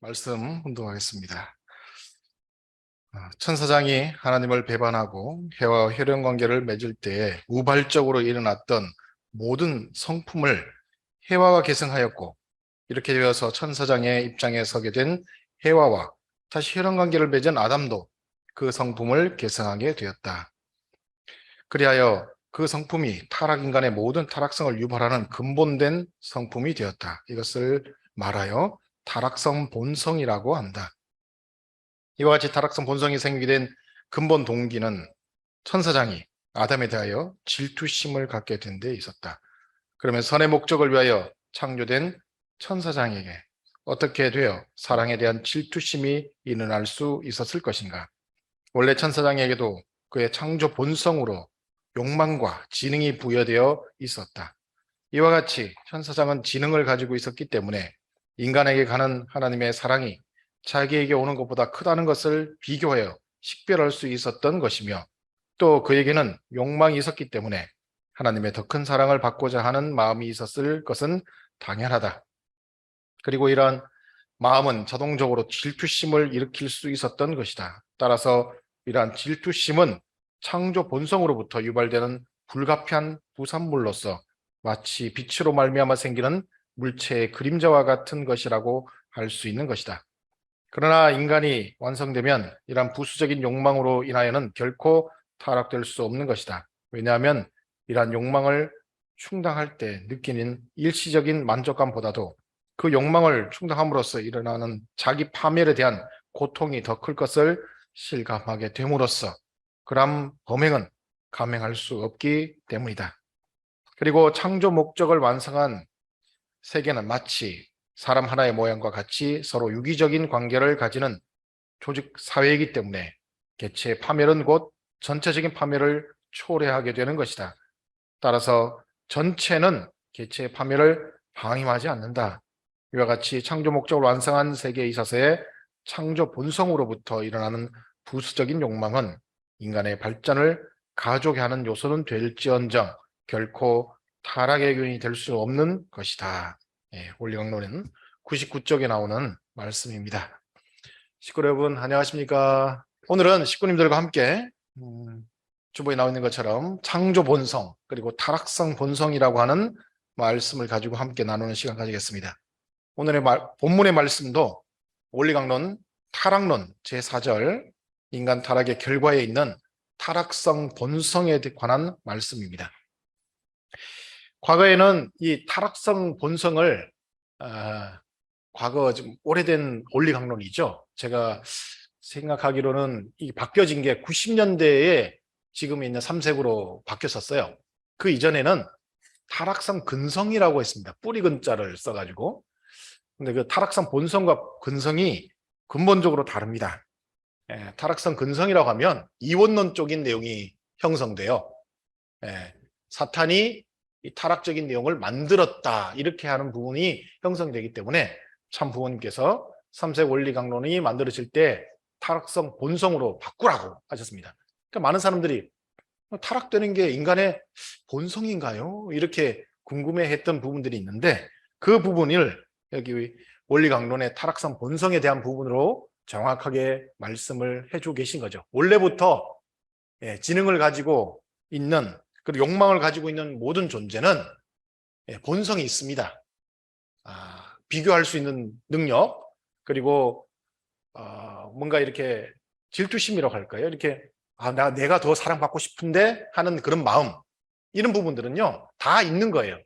말씀 운동하겠습니다. 천사장이 하나님을 배반하고 해와 혈연 관계를 맺을 때에 우발적으로 일어났던 모든 성품을 해와가 계승하였고, 이렇게 되어서 천사장의 입장에 서게 된 해와와 다시 혈연 관계를 맺은 아담도 그 성품을 계승하게 되었다. 그리하여 그 성품이 타락 인간의 모든 타락성을 유발하는 근본된 성품이 되었다. 이것을 말하여 타락성 본성이라고 한다. 이와 같이 타락성 본성이 생기게 된 근본 동기는 천사장이 아담에 대하여 질투심을 갖게 된 데 있었다. 그러면 선의 목적을 위하여 창조된 천사장에게 어떻게 되어 사랑에 대한 질투심이 일어날 수 있었을 것인가? 원래 천사장에게도 그의 창조 본성으로 욕망과 지능이 부여되어 있었다. 이와 같이 천사장은 지능을 가지고 있었기 때문에 인간에게 가는 하나님의 사랑이 자기에게 오는 것보다 크다는 것을 비교하여 식별할 수 있었던 것이며, 또 그에게는 욕망이 있었기 때문에 하나님의 더 큰 사랑을 받고자 하는 마음이 있었을 것은 당연하다. 그리고 이러한 마음은 자동적으로 질투심을 일으킬 수 있었던 것이다. 따라서 이러한 질투심은 창조 본성으로부터 유발되는 불가피한 부산물로서 마치 빛으로 말미암아 생기는 물체의 그림자와 같은 것이라고 할 수 있는 것이다. 그러나 인간이 완성되면 이러한 부수적인 욕망으로 인하여는 결코 타락될 수 없는 것이다. 왜냐하면 이러한 욕망을 충당할 때 느끼는 일시적인 만족감보다도 그 욕망을 충당함으로써 일어나는 자기 파멸에 대한 고통이 더 클 것을 실감하게 됨으로써 그러한 범행은 감행할 수 없기 때문이다. 그리고 창조 목적을 완성한 세계는 마치 사람 하나의 모양과 같이 서로 유기적인 관계를 가지는 조직 사회이기 때문에 개체의 파멸은 곧 전체적인 파멸을 초래하게 되는 것이다. 따라서 전체는 개체의 파멸을 방임하지 않는다. 이와 같이 창조 목적을 완성한 세계에 있어서의 창조 본성으로부터 일어나는 부수적인 욕망은 인간의 발전을 가족에 하는 요소는 될지언정 결코 타락의 요인이 될 수 없는 것이다. 원리강론에는 99쪽에 나오는 말씀입니다. 식구 여러분 안녕하십니까? 오늘은 식구님들과 함께 주보에 나와 있는 것처럼 창조 본성 그리고 타락성 본성이라고 하는 말씀을 가지고 함께 나누는 시간 가지겠습니다. 오늘의 본문의 말씀도 원리강론 타락론 제4절 인간 타락의 결과에 있는 타락성 본성에 관한 말씀입니다. 과거에는 이 타락성 본성을 과거 좀 오래된 원리강론이죠. 제가 생각하기로는 이 바뀌어진 게 90년대에 지금 있는 삼색으로 바뀌었었어요. 그 이전에는 타락성 근성이라고 했습니다. 뿌리 근자를 써가지고. 근데 그 타락성 본성과 근성이 근본적으로 다릅니다. 타락성 근성이라고 하면 이원론 쪽인 내용이 형성돼요. 사탄이 이 타락적인 내용을 만들었다 이렇게 하는 부분이 형성되기 때문에 참 부모님께서 삼색 원리강론이 만들어질 때 타락성 본성으로 바꾸라고 하셨습니다. 그러니까 많은 사람들이 타락되는 게 인간의 본성인가요? 이렇게 궁금해했던 부분들이 있는데 그 부분을 여기 원리강론의 타락성 본성에 대한 부분으로 정확하게 말씀을 해주고 계신 거죠. 원래부터 지능을 가지고 있는 그리고 욕망을 가지고 있는 모든 존재는 본성이 있습니다. 비교할 수 있는 능력 그리고 뭔가 이렇게 질투심이라고 할까요? 이렇게 내가 더 사랑받고 싶은데 하는 그런 마음 이런 부분들은요 다 있는 거예요.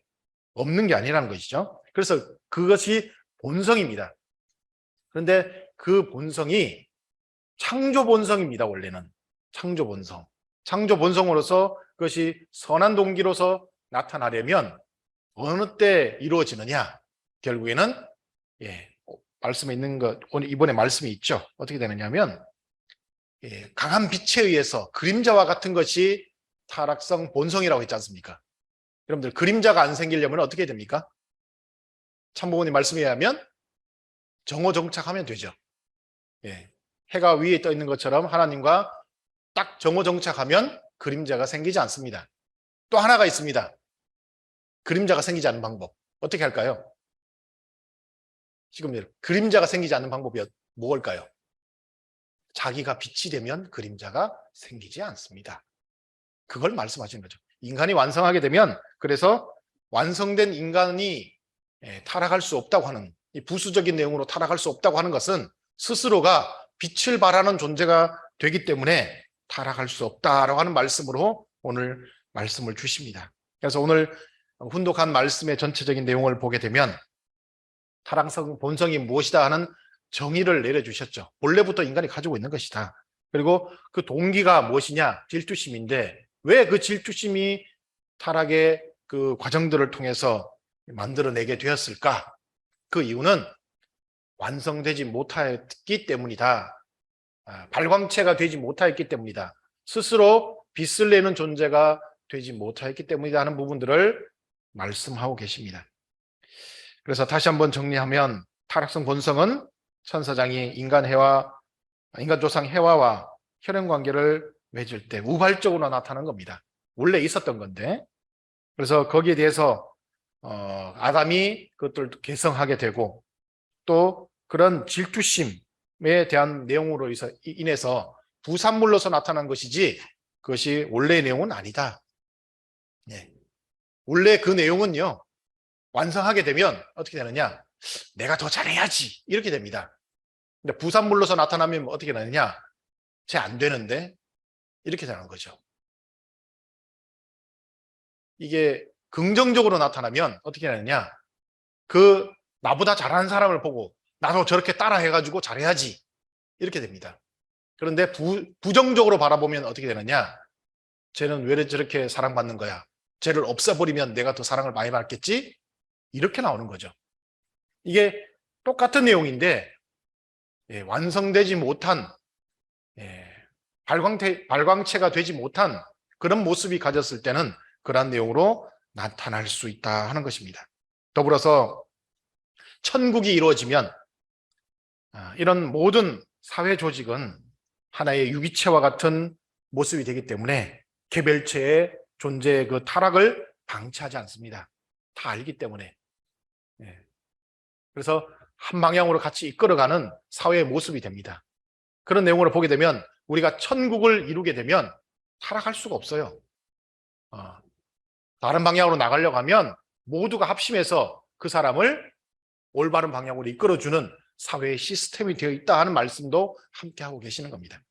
없는 게 아니라는 것이죠. 그래서 그것이 본성입니다. 그런데 그 본성이 창조 본성입니다. 원래는 창조 본성. 창조 본성으로서 그것이 선한 동기로서 나타나려면 어느 때 이루어지느냐? 결국에는 말씀에 있는 것 이번에 말씀이 있죠. 어떻게 되느냐면 강한 빛에 의해서 그림자와 같은 것이 타락성 본성이라고 했지 않습니까? 여러분들 그림자가 안 생기려면 어떻게 됩니까? 참부모님 말씀에 의하면 정오정착하면 되죠. 해가 위에 떠 있는 것처럼 하나님과 딱 정오정착하면 그림자가 생기지 않습니다. 또 하나가 있습니다. 그림자가 생기지 않는 방법. 어떻게 할까요? 지금 그림자가 생기지 않는 방법이 뭘까요? 자기가 빛이 되면 그림자가 생기지 않습니다. 그걸 말씀하시는 거죠. 인간이 완성하게 되면, 그래서 완성된 인간이 타락할 수 없다고 하는, 이 부수적인 내용으로 타락할 수 없다고 하는 것은 스스로가 빛을 발하는 존재가 되기 때문에 타락할 수 없다라고 하는 말씀으로 오늘 말씀을 주십니다. 그래서 오늘 훈독한 말씀의 전체적인 내용을 보게 되면 타락성 본성이 무엇이다 하는 정의를 내려주셨죠. 본래부터 인간이 가지고 있는 것이다. 그리고 그 동기가 무엇이냐? 질투심인데 왜 그 질투심이 타락의 그 과정들을 통해서 만들어내게 되었을까? 그 이유는 완성되지 못했기 때문이다. 발광체가 되지 못하였기 때문이다. 스스로 빛을 내는 존재가 되지 못하였기 때문이다 하는 부분들을 말씀하고 계십니다. 그래서 다시 한번 정리하면 타락성 본성은 천사장이 인간 조상 해와와 혈연 관계를 맺을 때 우발적으로 나타난 겁니다. 원래 있었던 건데, 그래서 거기에 대해서 아담이 그것들을 개성하게 되고 또 그런 질투심에 대한 내용으로 인해서 부산물로서 나타난 것이지 그것이 원래의 내용은 아니다. 네. 원래 그 내용은요, 완성하게 되면 어떻게 되느냐? 내가 더 잘해야지 이렇게 됩니다. 근데 부산물로서 나타나면 어떻게 되느냐? 쟤 안 되는데 이렇게 되는 거죠. 이게 긍정적으로 나타나면 어떻게 되느냐? 그 나보다 잘하는 사람을 보고 나도 저렇게 따라 해가지고 잘해야지 이렇게 됩니다. 그런데 부정적으로 바라보면 어떻게 되느냐? 쟤는 왜 저렇게 사랑받는 거야? 쟤를 없애버리면 내가 더 사랑을 많이 받겠지? 이렇게 나오는 거죠. 이게 똑같은 내용인데 완성되지 못한 발광체가 되지 못한 그런 모습이 가졌을 때는 그러한 내용으로 나타날 수 있다 하는 것입니다. 더불어서 천국이 이루어지면 이런 모든 사회 조직은 하나의 유기체와 같은 모습이 되기 때문에 개별체의 존재의 그 타락을 방치하지 않습니다. 다 알기 때문에. 그래서 한 방향으로 같이 이끌어가는 사회의 모습이 됩니다. 그런 내용으로 보게 되면 우리가 천국을 이루게 되면 타락할 수가 없어요. 다른 방향으로 나가려고 하면 모두가 합심해서 그 사람을 올바른 방향으로 이끌어주는 사회의 시스템이 되어 있다 하는 말씀도 함께 하고 계시는 겁니다.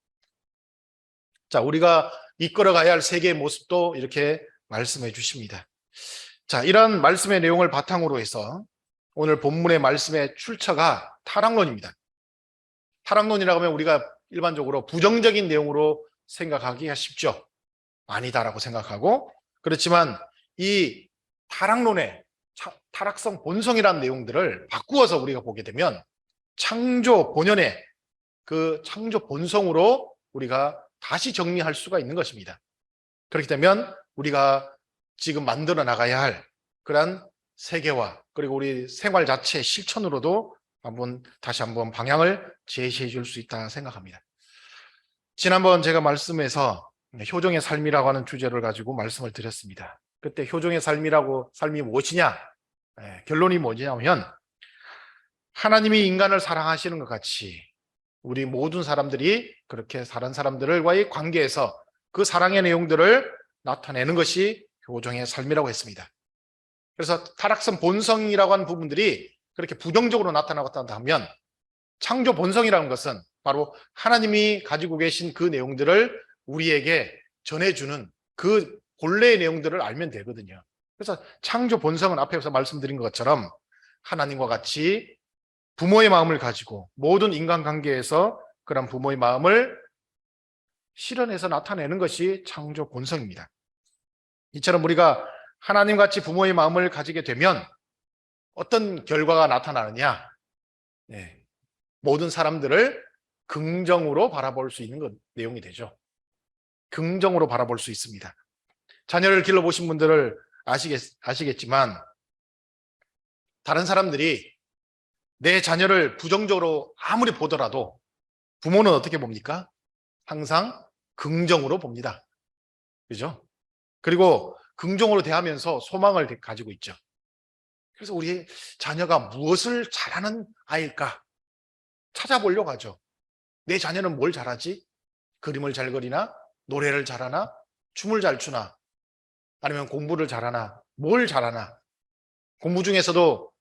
자, 우리가 이끌어가야 할 세계의 모습도 이렇게 말씀해 주십니다. 자, 이런 말씀의 내용을 바탕으로 해서 오늘 본문의 말씀의 출처가 타락론입니다. 타락론이라고 하면 우리가 일반적으로 부정적인 내용으로 생각하기가 쉽죠. 아니다라고 생각하고, 그렇지만 이 타락론의 타락성 본성이라는 내용들을 바꾸어서 우리가 보게 되면 창조 본연의 그 창조 본성으로 우리가 다시 정리할 수가 있는 것입니다. 그렇기 때문에 우리가 지금 만들어 나가야 할 그러한 세계와 그리고 우리 생활 자체의 실천으로도 다시 한번 방향을 제시해 줄 수 있다 생각합니다. 지난번 제가 말씀에서 효종의 삶이라고 하는 주제를 가지고 말씀을 드렸습니다. 그때 효종의 삶이 무엇이냐? 결론이 뭐냐면 하나님이 인간을 사랑하시는 것 같이 우리 모든 사람들이 그렇게 다른 사람들과의 관계에서 그 사랑의 내용들을 나타내는 것이 효종의 삶이라고 했습니다. 그래서 타락성 본성이라고 하는 부분들이 그렇게 부정적으로 나타나고 하면 창조 본성이라는 것은 바로 하나님이 가지고 계신 그 내용들을 우리에게 전해주는 그 본래의 내용들을 알면 되거든요. 그래서 창조 본성은 앞에서 말씀드린 것처럼 하나님과 같이 부모의 마음을 가지고 모든 인간관계에서 그런 부모의 마음을 실현해서 나타내는 것이 창조 본성입니다. 이처럼 우리가 하나님같이 부모의 마음을 가지게 되면 어떤 결과가 나타나느냐? 모든 사람들을 긍정으로 바라볼 수 있는 내용이 되죠. 긍정으로 바라볼 수 있습니다. 자녀를 길러보신 분들을 아시겠지만 다른 사람들이 내 자녀를 부정적으로 아무리 보더라도 부모는 어떻게 봅니까? 항상 긍정으로 봅니다. 그죠? 그리고 긍정으로 대하면서 소망을 가지고 있죠. 그래서 우리 자녀가 무엇을 잘하는 아이일까 찾아보려고 하죠. 내 자녀는 뭘 잘하지? 그림을 잘 그리나? 노래를 잘하나? 춤을 잘 추나? 아니면 공부를 잘하나? 뭘 잘하나? 공부 중에서도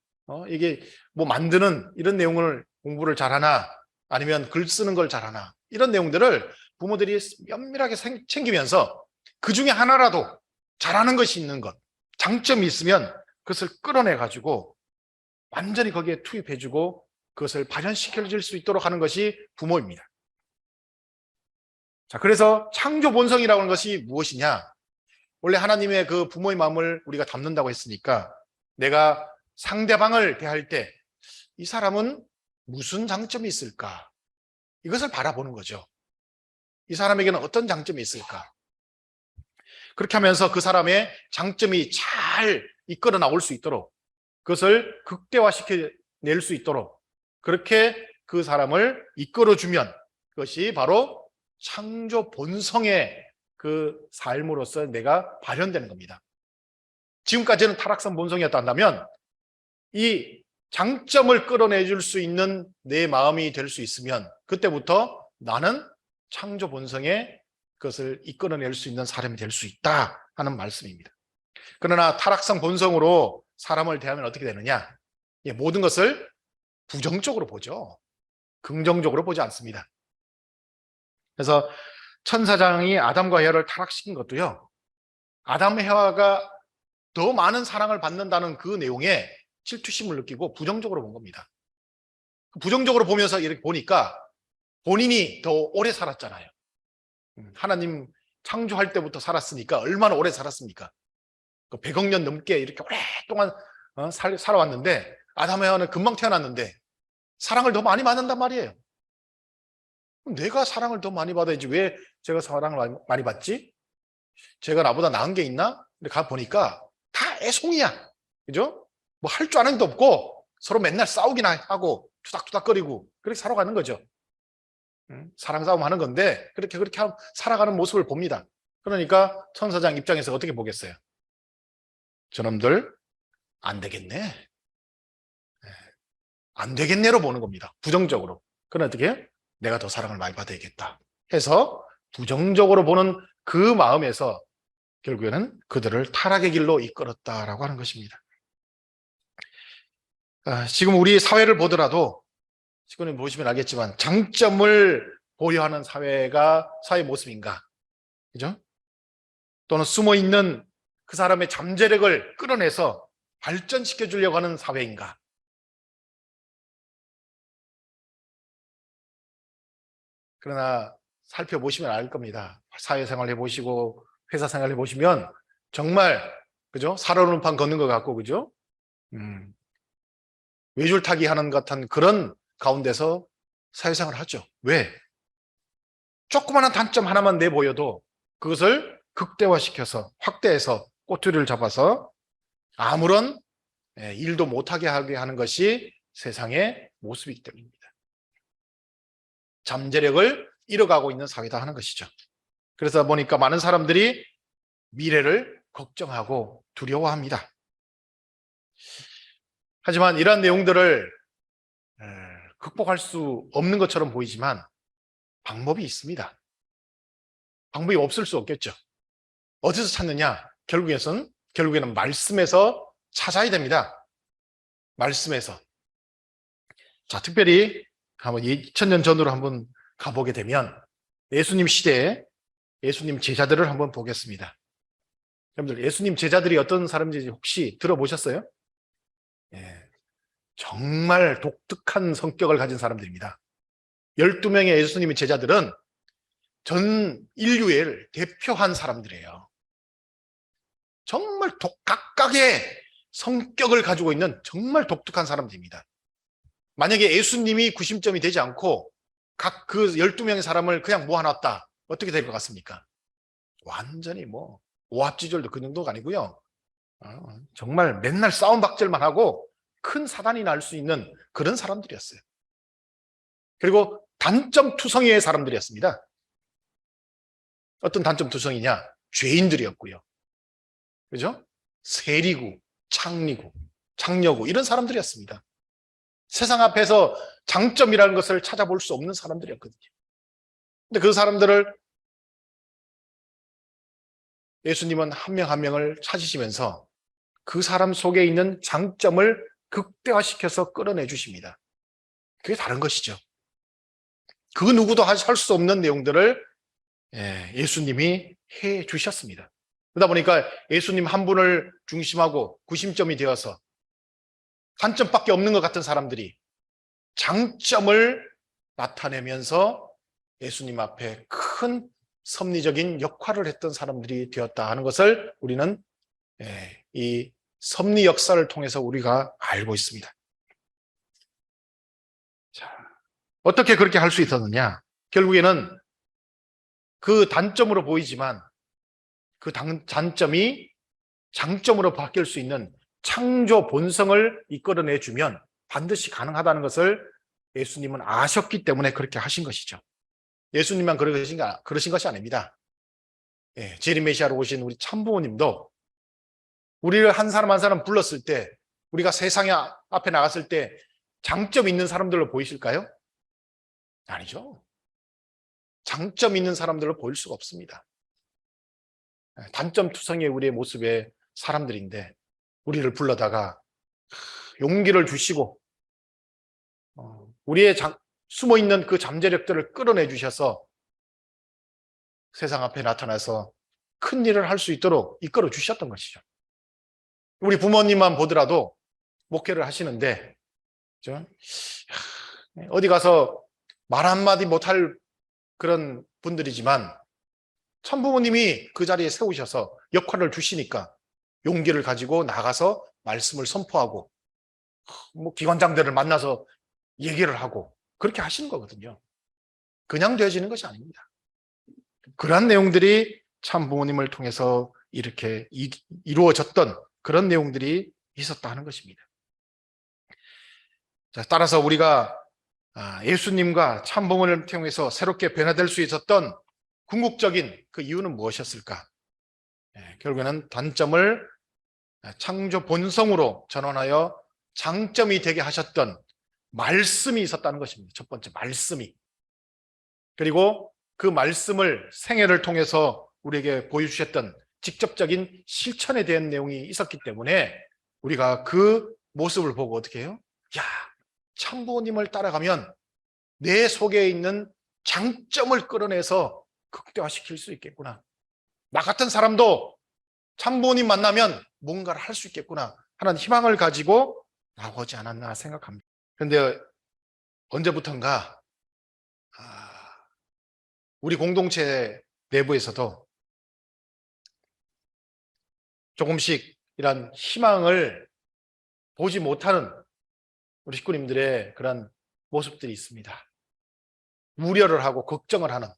이게 뭐 만드는 이런 내용을 공부를 잘하나? 아니면 글 쓰는 걸 잘하나? 이런 내용들을 부모들이 면밀하게 챙기면서 그 중에 하나라도 잘하는 것이 있는 것, 장점이 있으면 그것을 끌어내 가지고 완전히 거기에 투입해주고 그것을 발현시켜줄 수 있도록 하는 것이 부모입니다. 자, 그래서 창조 본성이라고 하는 것이 무엇이냐? 원래 하나님의 그 부모의 마음을 우리가 담는다고 했으니까 내가 상대방을 대할 때 이 사람은 무슨 장점이 있을까? 이것을 바라보는 거죠. 이 사람에게는 어떤 장점이 있을까? 그렇게 하면서 그 사람의 장점이 잘 이끌어 나올 수 있도록 그것을 극대화시켜낼 수 있도록 그렇게 그 사람을 이끌어주면 그것이 바로 창조 본성의 그 삶으로서 내가 발현되는 겁니다. 지금까지는 타락성 본성이었다면 이 장점을 끌어내줄 수 있는 내 마음이 될 수 있으면 그때부터 나는 창조 본성의 그것을 이끌어낼 수 있는 사람이 될 수 있다 하는 말씀입니다. 그러나 타락성 본성으로 사람을 대하면 어떻게 되느냐? 모든 것을 부정적으로 보죠. 긍정적으로 보지 않습니다. 그래서 천사장이 아담과 헤와를 타락시킨 것도요. 아담 헤와가 더 많은 사랑을 받는다는 그 내용에 질투심을 느끼고 부정적으로 본 겁니다. 부정적으로 보면서 이렇게 보니까 본인이 더 오래 살았잖아요. 하나님 창조할 때부터 살았으니까 얼마나 오래 살았습니까? 100억 년 넘게 이렇게 오랫동안 살아왔는데 아담 헤와는 금방 태어났는데 사랑을 더 많이 받는단 말이에요. 내가 사랑을 더 많이 받아야지 왜 제가 사랑을 많이 받지? 제가 나보다 나은 게 있나? 근데 가보니까 다 애송이야. 그죠? 뭐 할 줄 아는 게 없고 서로 맨날 싸우기나 하고 투닥투닥거리고 그렇게 살아가는 거죠. 사랑 싸움 하는 건데 그렇게 살아가는 모습을 봅니다. 그러니까 천사장 입장에서 어떻게 보겠어요? 저놈들 안 되겠네. 안 되겠네로 보는 겁니다. 부정적으로. 그럼 어떻게 해요? 내가 더 사랑을 많이 받아야겠다 해서 부정적으로 보는 그 마음에서 결국에는 그들을 타락의 길로 이끌었다라고 하는 것입니다. 지금 우리 사회를 보더라도 지금 보시면 알겠지만 장점을 보여하는 사회가 사회 모습인가? 그죠? 또는 숨어있는 그 사람의 잠재력을 끌어내서 발전시켜 주려고 하는 사회인가? 그러나 살펴보시면 알 겁니다. 사회생활 해보시고 회사 생활 해보시면 정말 그죠? 살얼음 판 걷는 것 같고 그죠? 외줄타기 하는 것 같은 그런 가운데서 사회생활을 하죠. 왜? 조그마한 단점 하나만 내보여도 그것을 극대화시켜서 확대해서 꼬투리를 잡아서 아무런 일도 못하게 하게 하는 것이 세상의 모습이기 때문입니다. 잠재력을 잃어가고 있는 사회다 하는 것이죠. 그래서 보니까 많은 사람들이 미래를 걱정하고 두려워합니다. 하지만 이러한 내용들을 극복할 수 없는 것처럼 보이지만 방법이 있습니다. 방법이 없을 수 없겠죠. 어디서 찾느냐? 결국에는 말씀에서 찾아야 됩니다. 말씀에서. 자, 특별히 한번 2000년 전으로 한번 가보게 되면 예수님 시대에 예수님 제자들을 한번 보겠습니다. 여러분들 예수님 제자들이 어떤 사람인지 혹시 들어보셨어요? 정말 독특한 성격을 가진 사람들입니다. 12명의 예수님의 제자들은 전 인류를 대표한 사람들이에요. 정말 각각의 성격을 가지고 있는 정말 독특한 사람들입니다. 만약에 예수님이 구심점이 되지 않고 각 그 12명의 사람을 그냥 모아놨다. 어떻게 될 것 같습니까? 완전히 뭐 오합지졸도 그 정도가 아니고요. 정말 맨날 싸움박질만 하고 큰 사단이 날 수 있는 그런 사람들이었어요. 그리고 단점투성이의 사람들이었습니다. 어떤 단점투성이냐? 죄인들이었고요. 그죠? 세리고, 창리고. 장려구 이런 사람들이었습니다. 세상 앞에서 장점이라는 것을 찾아볼 수 없는 사람들이었거든요. 근데 그 사람들을 예수님은 한 명 한 명을 찾으시면서 그 사람 속에 있는 장점을 극대화시켜서 끌어내 주십니다. 그게 다른 것이죠. 그 누구도 할 수 없는 내용들을 예수님이 해 주셨습니다. 그러다 보니까 예수님 한 분을 중심하고 구심점이 되어서 단점밖에 없는 것 같은 사람들이 장점을 나타내면서 예수님 앞에 큰 섭리적인 역할을 했던 사람들이 되었다 하는 것을 우리는 이 섭리 역사를 통해서 우리가 알고 있습니다. 자, 어떻게 그렇게 할 수 있었느냐? 결국에는 그 단점으로 보이지만 그 단점이 장점으로 바뀔 수 있는 창조 본성을 이끌어내주면 반드시 가능하다는 것을 예수님은 아셨기 때문에 그렇게 하신 것이죠. 예수님만 그러신 것이 아닙니다. 재림메시아로 오신 우리 참부모님도 우리를 한 사람 한 사람 불렀을 때, 우리가 세상에 앞에 나갔을 때 장점 있는 사람들로 보이실까요? 아니죠. 장점 있는 사람들로 보일 수가 없습니다. 단점 투성이의 우리의 모습의 사람들인데 우리를 불러다가 용기를 주시고 우리의 숨어있는 그 잠재력들을 끌어내 주셔서 세상 앞에 나타나서 큰 일을 할 수 있도록 이끌어 주셨던 것이죠. 우리 부모님만 보더라도 목회를 하시는데 어디 가서 말 한마디 못할 그런 분들이지만 참부모님이 그 자리에 세우셔서 역할을 주시니까 용기를 가지고 나가서 말씀을 선포하고 기관장들을 만나서 얘기를 하고 그렇게 하시는 거거든요. 그냥 되어지는 것이 아닙니다. 그러한 내용들이 참부모님을 통해서 이렇게 이루어졌던 그런 내용들이 있었다 하는 것입니다. 자, 따라서 우리가 예수님과 참부모님을 통해서 새롭게 변화될 수 있었던 궁극적인 그 이유는 무엇이었을까? 결국에는 단점을 창조 본성으로 전환하여 장점이 되게 하셨던 말씀이 있었다는 것입니다. 첫 번째, 말씀이. 그리고 그 말씀을 생애를 통해서 우리에게 보여주셨던 직접적인 실천에 대한 내용이 있었기 때문에 우리가 그 모습을 보고 어떻게 해요? 야, 참부모님을 따라가면 내 속에 있는 장점을 끌어내서 극대화시킬 수 있겠구나. 나 같은 사람도 참부모님 만나면 뭔가를 할 수 있겠구나 하는 희망을 가지고 나오지 않았나 생각합니다. 그런데 언제부턴가 우리 공동체 내부에서도 조금씩 이런 희망을 보지 못하는 우리 식구님들의 그런 모습들이 있습니다. 우려를 하고 걱정을 하는,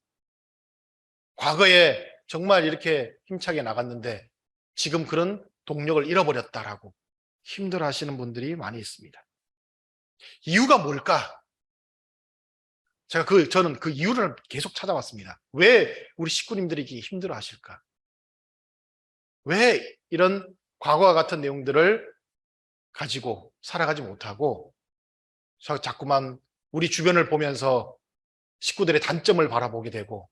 과거에 정말 이렇게 힘차게 나갔는데 지금 그런 동력을 잃어버렸다라고 힘들어하시는 분들이 많이 있습니다. 이유가 뭘까? 저는 그 이유를 계속 찾아왔습니다. 왜 우리 식구님들이 이렇게 힘들어하실까? 왜 이런 과거와 같은 내용들을 가지고 살아가지 못하고 자꾸만 우리 주변을 보면서 식구들의 단점을 바라보게 되고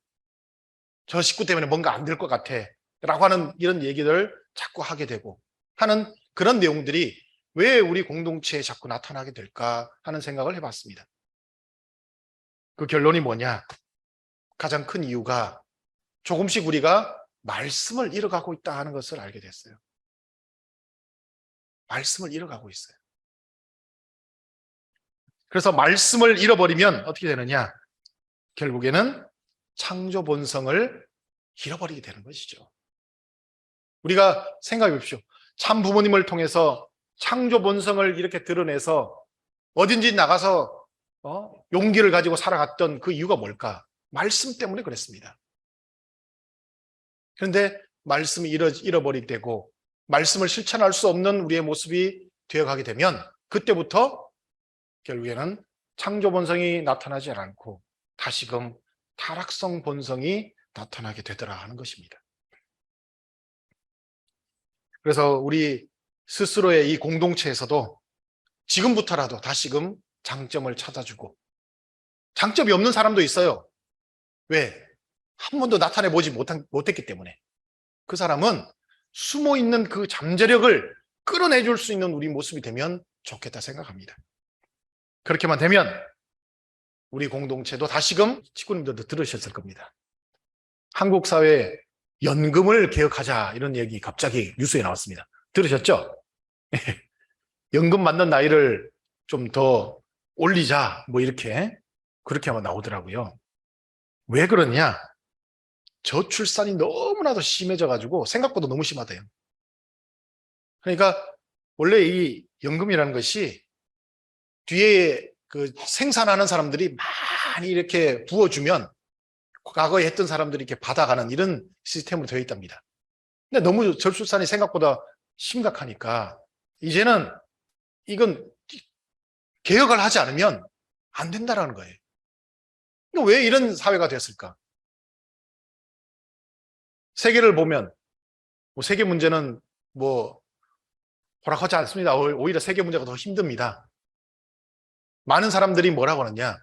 저 식구 때문에 뭔가 안 될 것 같아 라고 하는 이런 얘기를 자꾸 하게 되고 하는 그런 내용들이 왜 우리 공동체에 자꾸 나타나게 될까 하는 생각을 해봤습니다. 그 결론이 뭐냐? 가장 큰 이유가 조금씩 우리가 말씀을 잃어가고 있다 하는 것을 알게 됐어요. 말씀을 잃어가고 있어요. 그래서 말씀을 잃어버리면 어떻게 되느냐? 결국에는 창조 본성을 잃어버리게 되는 것이죠. 우리가 생각해 보십시오. 참 부모님을 통해서 창조 본성을 이렇게 드러내서 어딘지 나가서 용기를 가지고 살아갔던 그 이유가 뭘까? 말씀 때문에 그랬습니다. 그런데 말씀이 잃어버리게 되고 말씀을 실천할 수 없는 우리의 모습이 되어가게 되면 그때부터 결국에는 창조 본성이 나타나지 않고 다시금 타락성 본성이 나타나게 되더라 하는 것입니다. 그래서 우리 스스로의 이 공동체에서도 지금부터라도 다시금 장점을 찾아주고, 장점이 없는 사람도 있어요. 왜? 한 번도 나타내보지 못했기 때문에. 그 사람은 숨어있는 그 잠재력을 끌어내줄 수 있는 우리 모습이 되면 좋겠다 생각합니다. 그렇게만 되면 우리 공동체도 다시금 식구님들도 들으셨을 겁니다. 한국 사회에 연금을 개혁하자 이런 얘기 갑자기 뉴스에 나왔습니다. 들으셨죠? 연금 받는 나이를 좀 더 올리자 뭐 이렇게 그렇게 아마 나오더라고요. 왜 그러냐? 저출산이 너무나도 심해져 가지고 생각보다 너무 심하대요. 그러니까 원래 이 연금이라는 것이 뒤에 그 생산하는 사람들이 많이 이렇게 부어주면 과거에 했던 사람들이 이렇게 받아가는 이런 시스템으로 되어 있답니다. 근데 너무 저출산이 생각보다 심각하니까 이제는 이건 개혁을 하지 않으면 안 된다라는 거예요. 왜 이런 사회가 됐을까? 세계를 보면 뭐 세계 문제는 뭐 허락하지 않습니다. 오히려 세계 문제가 더 힘듭니다. 많은 사람들이 뭐라고 하느냐?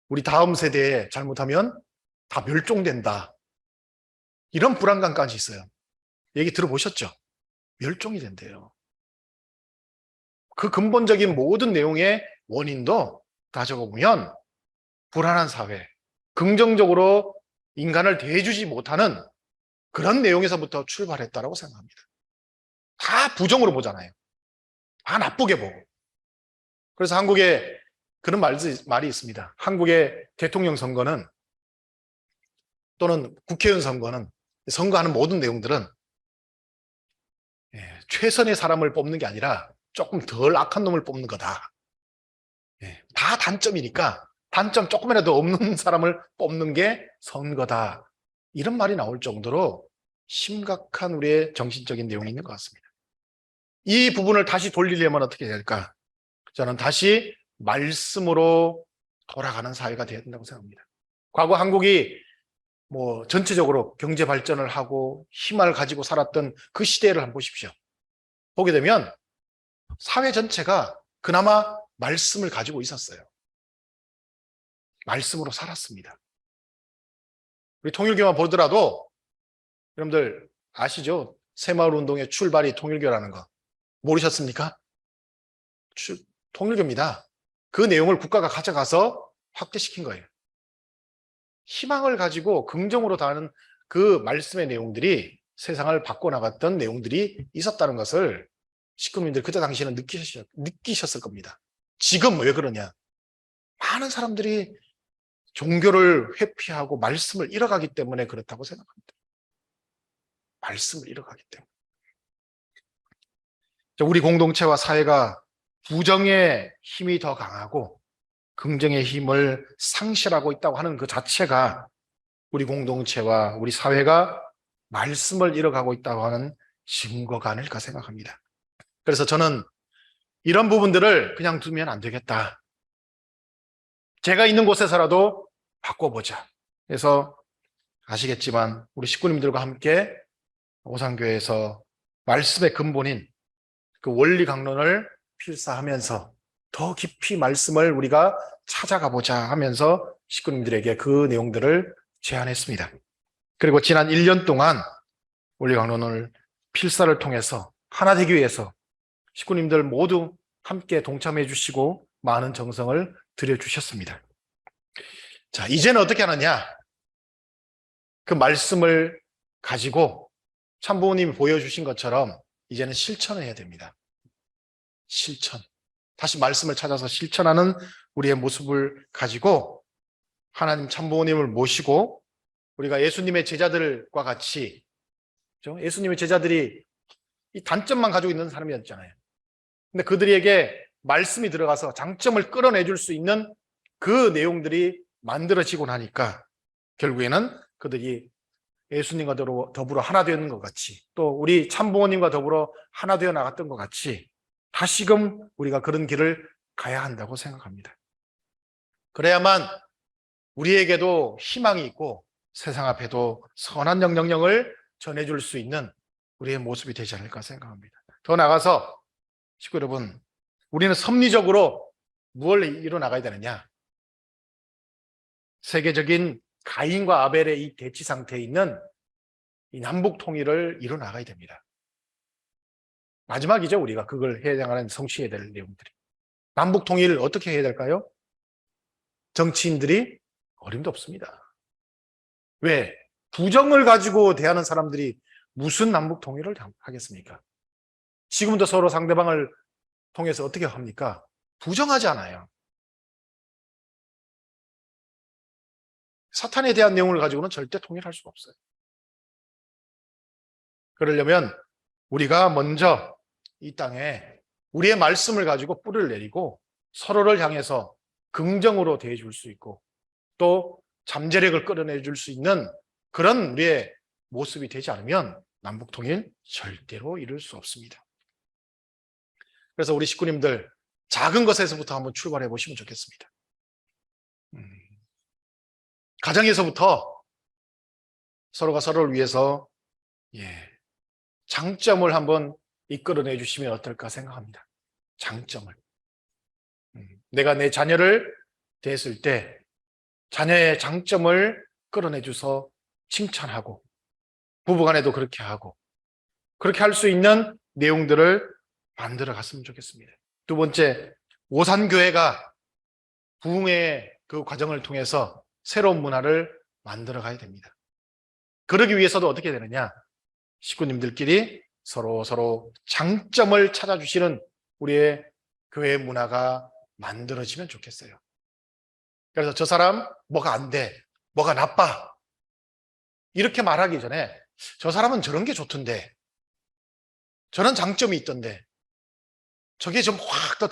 우리 다음 세대에 잘못하면 다 멸종된다. 이런 불안감까지 있어요. 얘기 들어보셨죠? 멸종이 된대요. 그 근본적인 모든 내용의 원인도 다 적어보면 불안한 사회, 긍정적으로 인간을 대해주지 못하는 그런 내용에서부터 출발했다고 생각합니다. 다 부정으로 보잖아요. 다 나쁘게 보고. 그래서 한국에 그런 말이 있습니다. 한국의 대통령 선거는 또는 국회의원 선거는 선거하는 모든 내용들은 최선의 사람을 뽑는 게 아니라 조금 덜 악한 놈을 뽑는 거다. 다 단점이니까 단점 조금이라도 없는 사람을 뽑는 게 선거다. 이런 말이 나올 정도로 심각한 우리의 정신적인 내용이 있는 것 같습니다. 이 부분을 다시 돌리려면 어떻게 될까? 저는 다시 말씀으로 돌아가는 사회가 되어야 된다고 생각합니다. 과거 한국이 뭐 전체적으로 경제 발전을 하고 힘을 가지고 살았던 그 시대를 한번 보십시오. 보게 되면 사회 전체가 그나마 말씀을 가지고 있었어요. 말씀으로 살았습니다. 우리 통일교만 보더라도 여러분들 아시죠? 새마을운동의 출발이 통일교라는 거 모르셨습니까? 통일교입니다. 그 내용을 국가가 가져가서 확대시킨 거예요. 희망을 가지고 긍정으로 다하는 그 말씀의 내용들이 세상을 바꿔나갔던 내용들이 있었다는 것을 식구민들 그때 당시에는 느끼셨을 겁니다. 지금 왜 그러냐? 많은 사람들이 종교를 회피하고 말씀을 잃어가기 때문에 그렇다고 생각합니다. 말씀을 잃어가기 때문에. 우리 공동체와 사회가 부정의 힘이 더 강하고 긍정의 힘을 상실하고 있다고 하는 그 자체가 우리 공동체와 우리 사회가 말씀을 잃어가고 있다고 하는 증거가 아닐까 생각합니다. 그래서 저는 이런 부분들을 그냥 두면 안 되겠다. 제가 있는 곳에서라도 바꿔보자. 그래서 아시겠지만 우리 식구님들과 함께 오산교회에서 말씀의 근본인 그 원리 강론을 필사하면서 더 깊이 말씀을 우리가 찾아가 보자 하면서 식구님들에게 그 내용들을 제안했습니다. 그리고 지난 1년 동안 원리 강론을 필사를 통해서 하나 되기 위해서 식구님들 모두 함께 동참해 주시고 많은 정성을 들여주셨습니다. 자, 이제는 어떻게 하느냐? 그 말씀을 가지고 참부모님이 보여주신 것처럼 이제는 실천을 해야 됩니다. 실천. 다시 말씀을 찾아서 실천하는 우리의 모습을 가지고 하나님 참부모님을 모시고 우리가 예수님의 제자들과 같이, 그렇죠? 예수님의 제자들이 이 단점만 가지고 있는 사람이었잖아요. 근데 그들에게 말씀이 들어가서 장점을 끌어내줄 수 있는 그 내용들이 만들어지고 나니까 결국에는 그들이 예수님과 더불어 하나 되는 것 같이, 또 우리 참부모님과 더불어 하나 되어 나갔던 것 같이 다시금 우리가 그런 길을 가야 한다고 생각합니다. 그래야만 우리에게도 희망이 있고 세상 앞에도 선한 영향력을 전해줄 수 있는 우리의 모습이 되지 않을까 생각합니다. 더 나가서 식구 여러분, 우리는 섭리적으로 무엇을 이뤄나가야 되느냐? 세계적인 가인과 아벨의 이 대치 상태에 있는 이 남북 통일을 이뤄나가야 됩니다. 마지막이죠. 우리가 그걸 해당하는 성취해야 될 내용들이. 남북 통일을 어떻게 해야 될까요? 정치인들이 어림도 없습니다. 왜? 부정을 가지고 대하는 사람들이 무슨 남북 통일을 하겠습니까? 지금도 서로 상대방을 통해서 어떻게 합니까? 부정하지 않아요. 사탄에 대한 내용을 가지고는 절대 통일할 수가 없어요. 그러려면 우리가 먼저 이 땅에 우리의 말씀을 가지고 뿌리를 내리고 서로를 향해서 긍정으로 대해줄 수 있고 또 잠재력을 끌어내줄 수 있는 그런 우리의 모습이 되지 않으면 남북통일 절대로 이룰 수 없습니다. 그래서 우리 식구님들 작은 것에서부터 한번 출발해 보시면 좋겠습니다. 가정에서부터 서로가 서로를 위해서 장점을 한번 이끌어내 주시면 어떨까 생각합니다. 장점을. 내가 내 자녀를 대했을 때 자녀의 장점을 끌어내 줘서 칭찬하고 부부간에도 그렇게 하고 그렇게 할 수 있는 내용들을 만들어 갔으면 좋겠습니다. 두 번째, 오산교회가 부흥의 그 과정을 통해서 새로운 문화를 만들어 가야 됩니다. 그러기 위해서도 어떻게 되느냐? 식구님들끼리 서로 장점을 찾아주시는 우리의 교회 문화가 만들어지면 좋겠어요. 그래서 저 사람 뭐가 안 돼, 뭐가 나빠 이렇게 말하기 전에 저 사람은 저런 게 좋던데, 저런 장점이 있던데, 저게 좀 확 더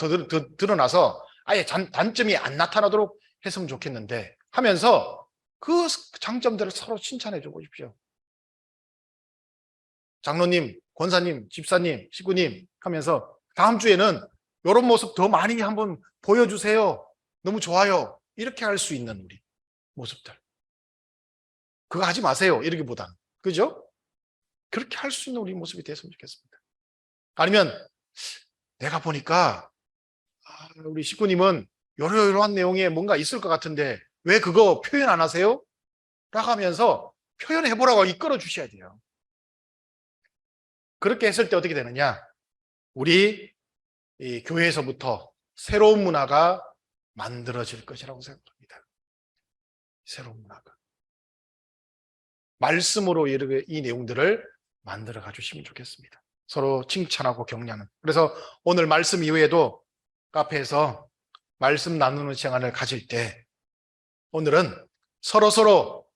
드러나서 아예 단점이 안 나타나도록 했으면 좋겠는데 하면서 그 장점들을 서로 칭찬해 줘 보십시오. 장로님, 권사님, 집사님, 식구님 하면서 다음 주에는 이런 모습 더 많이 한번 보여주세요. 너무 좋아요. 이렇게 할 수 있는 우리 모습들. 그거 하지 마세요. 이러기보다는. 그죠? 그렇게 할 수 있는 우리 모습이 됐으면 좋겠습니다. 아니면 내가 보니까 우리 식구님은 이러한 내용에 뭔가 있을 것 같은데 왜 그거 표현 안 하세요? 라고 하면서 표현해보라고 이끌어 주셔야 돼요. 그렇게 했을 때 어떻게 되느냐? 우리 이 교회에서부터 새로운 문화가 만들어질 것이라고 생각합니다. 새로운 문화가. 말씀으로 이 내용들을 만들어 가주시면 좋겠습니다. 서로 칭찬하고 격려하는. 그래서 오늘 말씀 이후에도 카페에서 말씀 나누는 시간을 가질 때 오늘은 서로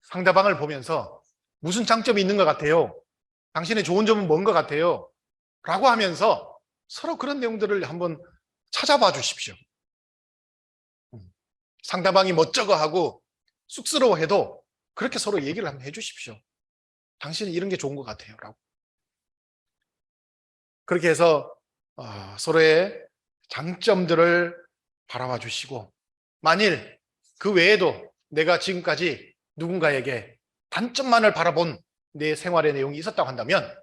상대방을 보면서 무슨 장점이 있는 것 같아요? 당신의 좋은 점은 뭔 것 같아요? 라고 하면서 서로 그런 내용들을 한번 찾아봐 주십시오. 상대방이 멋쩍어 하고 쑥스러워해도 그렇게 서로 얘기를 한번 해주십시오. 당신은 이런 게 좋은 것 같아요. 라고. 그렇게 해서 서로의 장점들을 바라봐 주시고 만일 그 외에도 내가 지금까지 누군가에게 단점만을 바라본 내 생활의 내용이 있었다고 한다면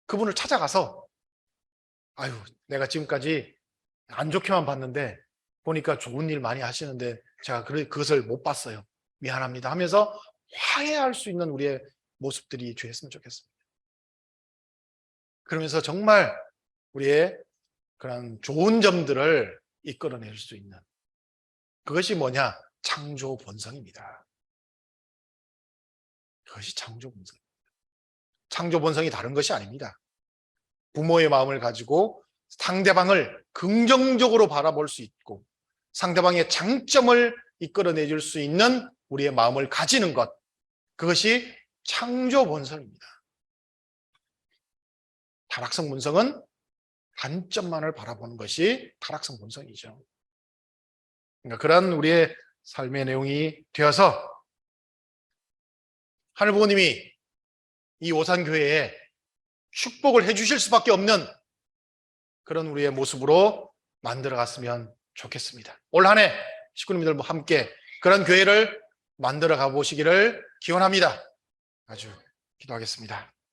그분을 찾아가서 아유 내가 지금까지 안 좋게만 봤는데 보니까 좋은 일 많이 하시는데 제가 그것을 못 봤어요. 미안합니다 하면서 화해할 수 있는 우리의 모습들이 되었으면 좋겠습니다. 그러면서 정말 우리의 그런 좋은 점들을 이끌어낼 수 있는 그것이 뭐냐? 창조 본성입니다. 그것이 창조 본성입니다. 창조 본성이 다른 것이 아닙니다. 부모의 마음을 가지고 상대방을 긍정적으로 바라볼 수 있고 상대방의 장점을 이끌어내줄 수 있는 우리의 마음을 가지는 것, 그것이 창조 본성입니다. 타락성 본성은 단점만을 바라보는 것이 타락성 본성이죠. 그러니까 그런 우리의 삶의 내용이 되어서 하늘부모님이 이 오산교회에 축복을 해주실 수밖에 없는 그런 우리의 모습으로 만들어갔으면 좋겠습니다. 올 한 해 식구님들과 함께 그런 교회를 만들어 가보시기를 기원합니다. 아주 기도하겠습니다.